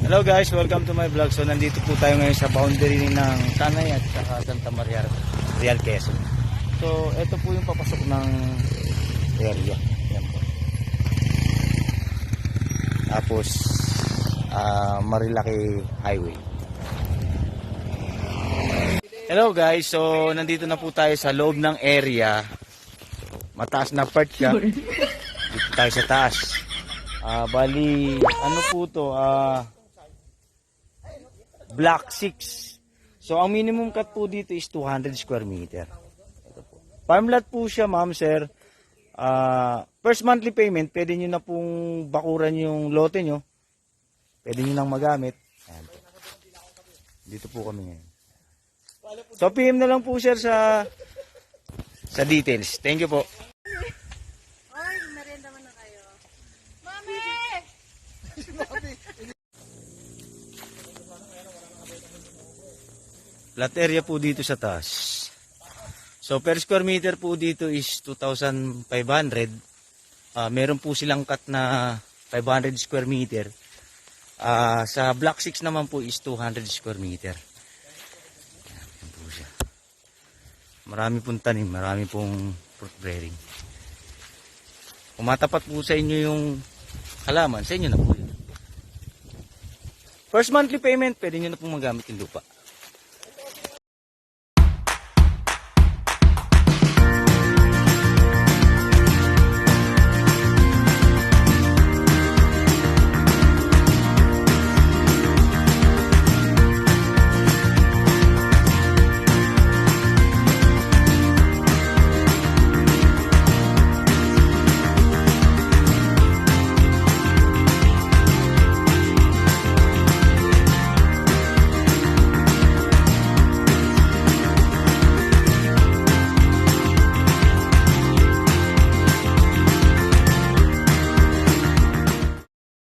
Hello guys, welcome to my vlog. So nandito po tayo ngayon sa boundary ng Tanay at saka Santa Maria, Real Quezon. So ito po yung papasok ng area. Yan po. Tapos Marilaki Highway. Hello guys, so nandito na po tayo sa loob ng area. Mataas na part siya. Dito tayo sa taas. Bali, ano po to? Block 6. So, ang minimum cut po dito is 200 square meter. Ito po. Farmland po siya, ma'am, sir. First monthly payment, pwede nyo na pong bakuran yung lote nyo. Pwede nyo nang magamit. Ayan po. Dito po kami ngayon. So, PM na lang po, sir, sa details. Thank you po. Ay, merienda man na kayo. Mami! Lot area po dito sa taas. So per square meter po dito is 2,500. Meron po silang cut na 500 square meter. Sa block 6 naman po is 200 square meter. Yan po siya. Marami pong tanim, marami pong fruit bearing. Kung matapat po sa inyo yung halaman, sa inyo na po yun. First monthly payment, pwede nyo na pong magamit yung lupa.